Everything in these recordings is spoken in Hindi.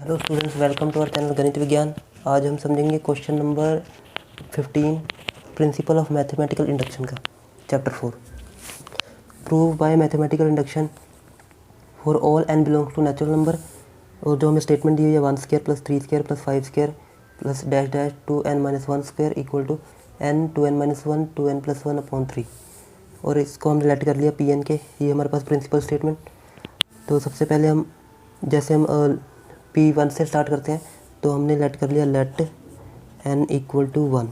Hello students, welcome to our channel Ganit Vigyan. आज हम समझेंगे question number 15 principle of mathematical induction का, chapter 4। Prove by mathematical induction for all n belongs to natural number. और जो हमें स्टेटमेंट दी हुई है 1 square plus 3 square plus 5 square plus dash dash 2n-1 square equal to n 2n-1 2n + 1 upon 3। और इसको हमने लेट कर लिया Pn के। ये हमारे पास प्रिंसिपल स्टेटमेंट। तो सबसे पहले हम जैसे हम P1 से स्टार्ट करते हैं, तो हमने लेट कर लिया लेट n इक्वल टू 1।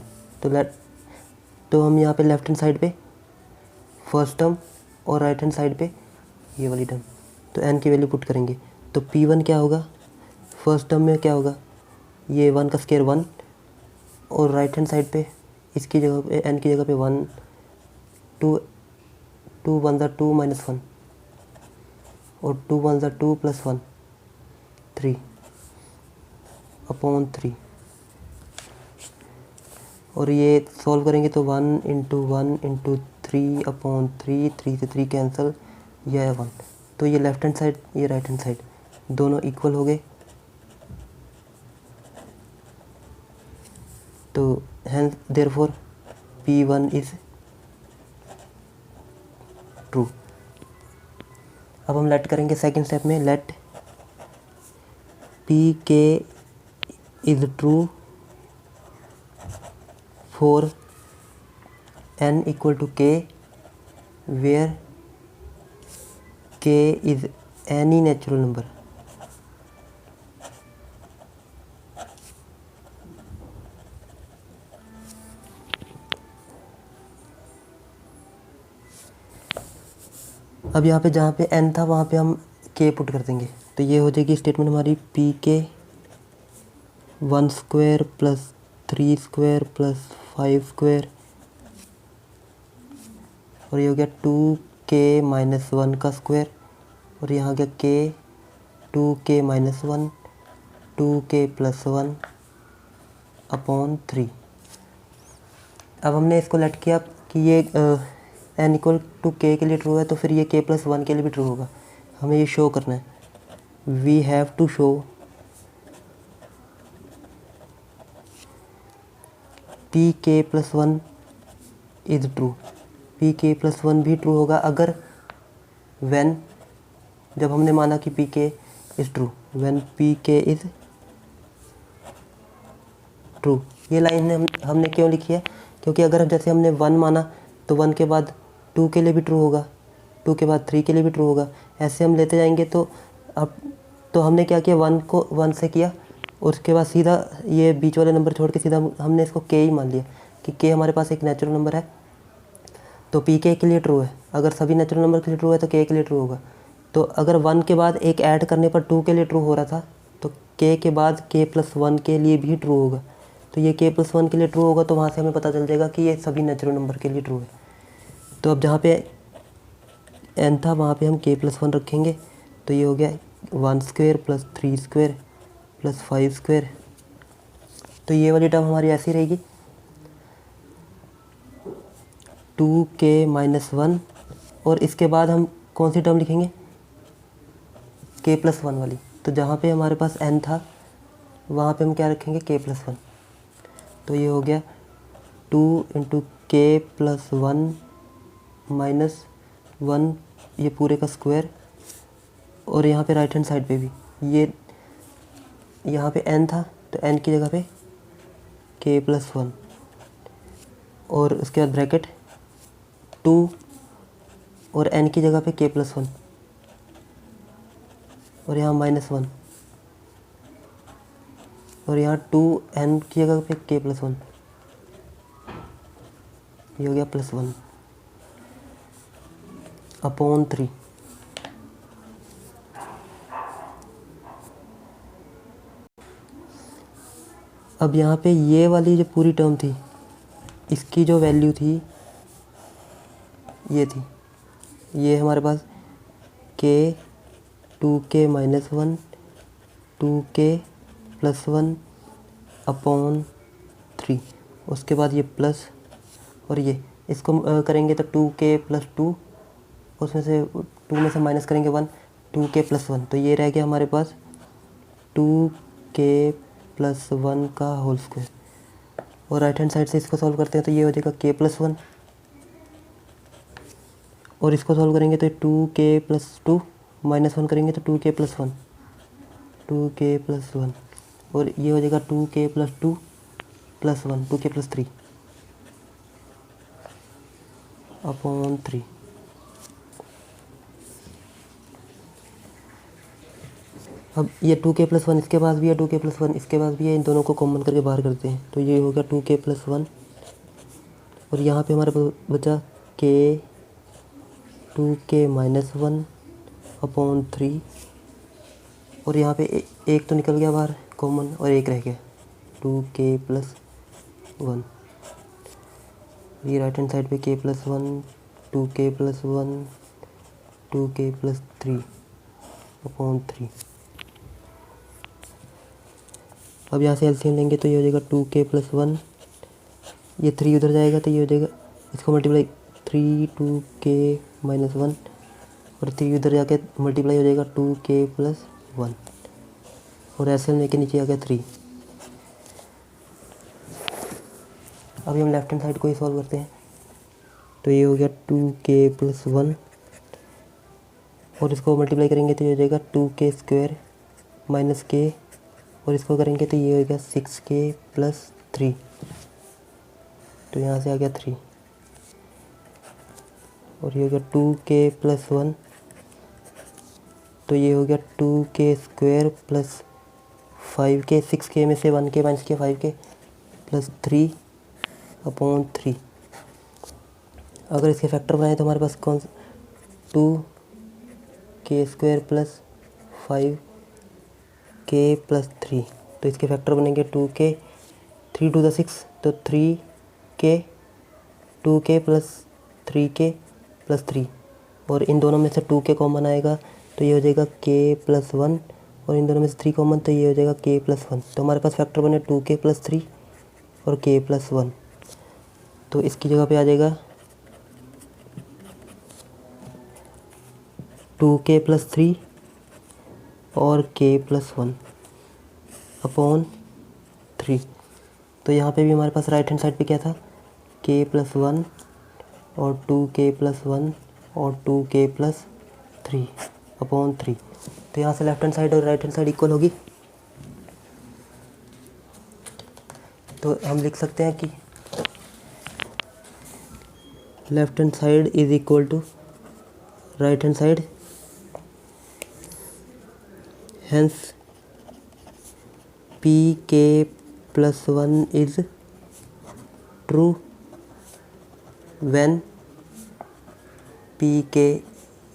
तो हम यहाँ पे लेफ्ट हैंड साइड पे फर्स्ट टर्म और राइट हैंड साइड पे ये वाली टर्म, तो n की वैल्यू पुट करेंगे। तो P1 क्या होगा, फर्स्ट टर्म में क्या होगा, ये 1 का स्क्वायर 1, और राइट हैंड साइड पे इसकी जगह पे n की जगह पे 1 2 1 ज़ा 2 - 1 और 2 1 ज़ा 2 + 1 3 अपॉन 3। और ये सॉल्व करेंगे तो 1 × 1 × 3 अपॉन 3, 3 से 3 कैंसिल, यह है 1। तो ये लेफ्ट हैंड साइड ये राइट हैंड साइड दोनों इक्वल हो गए। तो hence therefore P1 is true. अब हम लेट करेंगे सेकंड स्टेप में, let Pk is true for n equal to k where k is any natural number. अब यहाँ पे जहाँ पे n था वहाँ पे हम k पुट कर देंगे। तो ये हो जाएगी स्टेटमेंट हमारी Pk 1 square plus 3 square plus 5 square, और ये हो गया 2k - 1 का स्क्वायर, और यहाँ आ गया k 2k - 1 2k + 1 अपॉन 3। अब हमने इसको लेट किया कि ये n इक्वल टू k के लिए ट्रू है, तो फिर ये k + 1 के लिए भी ट्रू होगा। हमें ये शो करना है, we have to show Pk + 1 is true. Pk + 1 भी ट्रू होगा अगर व्हेन, जब हमने माना कि Pk is true, when Pk is true. ये लाइन हमने क्यों लिखी है, क्योंकि अगर जैसे हमने 1 माना तो 1 के बाद 2 के लिए भी ट्रू होगा, 2 के बाद 3 के लिए भी ट्रू होगा, ऐसे हम लेते जाएंगे। तो अब तो हमने क्या किया, 1 को 1 से किया, उसके बाद सीधा ये बीच वाले नंबर छोड़ के सीधा हमने इसको k ही मान लिया कि k हमारे पास एक नेचुरल नंबर है। तो Pk के लिए ट्रू है, अगर सभी नेचुरल नंबर के लिए ट्रू है तो k के लिए ट्रू होगा। तो अगर 1 के बाद एक ऐड करने पर 2 के लिए ट्रू हो रहा था, तो k के बाद k + 1 के लिए भी ट्रू होगा। तो ये k + 1 के लिए ट्रू होगा, तो वहाँ से हमें पता चल जाएगा कि ये सभी नेचुरल नंबर के लिए ट्रू है। तो अब जहाँ पे n था वहाँ पे हम k + 1 रखेंगे। तो ये हो गया 1 square plus 3 square plus 5 square. तो ये वाली टर्म हमारी ऐसी रहेगी 2k - 1, और इसके बाद हम कौन सी टर्म लिखेंगे, k + 1 वाली। तो जहाँ पे हमारे पास n था वहाँ पे हम क्या रखेंगे, k + 1। तो ये हो गया 2 × k + 1 - 1, ये पूरे का स्क्वायर, और यहाँ पे राइट हैंड साइड पे भी ये यहाँ पे n था तो n की जगह पे k + 1, और उसके बाद ब्रैकेट 2 और n की जगह पे k + 1, और यहाँ -1, और यहाँ 2n की जगह पे k + 1, ये हो गया +1 अपॉन 3। अब यहाँ पे ये वाली जो पूरी टर्म थी, इसकी जो वैल्यू थी ये थी, ये हमारे पास k 2k - 1 2k + 1 अपॉन 3, उसके बाद ये प्लस, और ये इसको करेंगे तो 2k + 2, उसमें से 2 में से माइनस करेंगे 1, 2k + 1, तो ये रह गया हमारे पास 2k+1 का होल स्क्वायर, और राइट हैंड साइड से इसको सॉल्व करते हैं तो ये हो जाएगा k+1, और इसको सॉल्व करेंगे तो 2k+2 -1 करेंगे तो 2k+1, 2k+1, और ये हो जाएगा 2k+2 + 1, 2k+3 अपॉन 3। अब ये 2k+1 इसके पास भी है, 2k+1 इसके पास भी है, इन दोनों को कॉमन करके बाहर करते हैं तो ये होगा 2k+1, और यहाँ पे हमारे बचा k 2k-1 अपॉन 3, और यहाँ पे एक तो निकल गया बाहर कॉमन और एक रह गया 2k+1। ये राइट हैंड साइड पे k+1, 2k+1, 2k+3 अपॉन 3। अब यहाँ से एलसीएम लेंगे तो ये हो जाएगा 2k+1, ये 3 उधर जाएगा तो ये हो जाएगा, इसको मल्टीप्लाई 3 2k-1, और 3 उधर जाके मल्टीप्लाई हो जाएगा 2k+1, और एलसीएम लेके नीचे आ गया 3। अभी हम लेफ्ट हैंड साइड को ही सॉल्व करते हैं तो ये हो गया 2k+1, और इसको मल्टीप्लाई करेंगे तो ये हो जाएगा 2k² - k, और इसको करेंगे तो ये हो गया 6k+3, तो यहाँ से आ गया 3, और ये हो गया 2k+1, तो ये हो गया 2k² + 5k, 6k में से 1k माइनस किया 5k + 3 अपॉन 3। अगर इसके फैक्टर बनाए तो हमारे पास कौन सा 2k² + 5k + 3, तो इसके फैक्टर बनेंगे 2k, 3 × 6 तो 3k, 2k + 3k + 3, और इन दोनों में से 2k कॉमन आएगा तो ये हो जाएगा k+1, और इन दोनों में से 3 कॉमन तो ये हो जाएगा k+1, तो हमारे पास फैक्टर बने 2k + 3 और k+1, तो इसकी जगह पे आ जाएगा 2k + 3 और k+1 अपॉन 3। तो यहाँ पे भी हमारे पास राइट हैंड साइड पे क्या था k+1 और 2k+1 और 2k+3 अपॉन 3। तो यहाँ से लेफ्ट हैंड साइड और राइट हैंड साइड इक्वल होगी, तो हम लिख सकते हैं कि left hand side is equal to right hand side, hence pk+1 is true when pk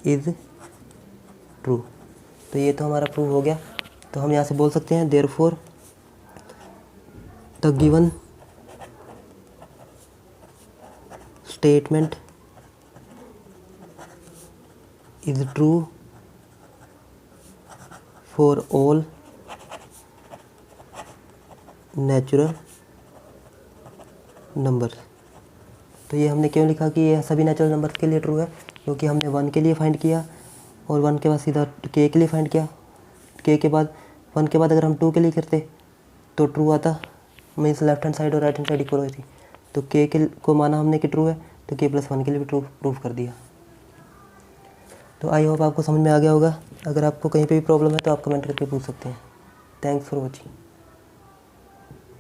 is true। तो ये तो हमारा प्रूव हो गया, तो हम यहाँ से बोल सकते हैं therefore the given statement is true for all natural number. तो ये हमने क्यों लिखा कि ये सभी नेचुरल नंबर्स के लिए ट्रू है, क्योंकि हमने 1 के लिए फाइंड किया और 1 के बाद सीधा k के लिए फाइंड किया, k के बाद 1 के बाद अगर हम 2 के लिए करते तो ट्रू आता, मीन्स लेफ्ट हैंड साइड और राइट हैंड साइड इक्वल होती, तो k के को माना हमने कि ट्रू है तो k+1 के लिए भी ट्रू प्रूफ कर दिया। तो आई होप आपको समझ में आ गया होगा। अगर आपको कहीं पे भी प्रॉब्लम है तो आप कमेंट करके पूछ सकते हैं। Thanks for watching.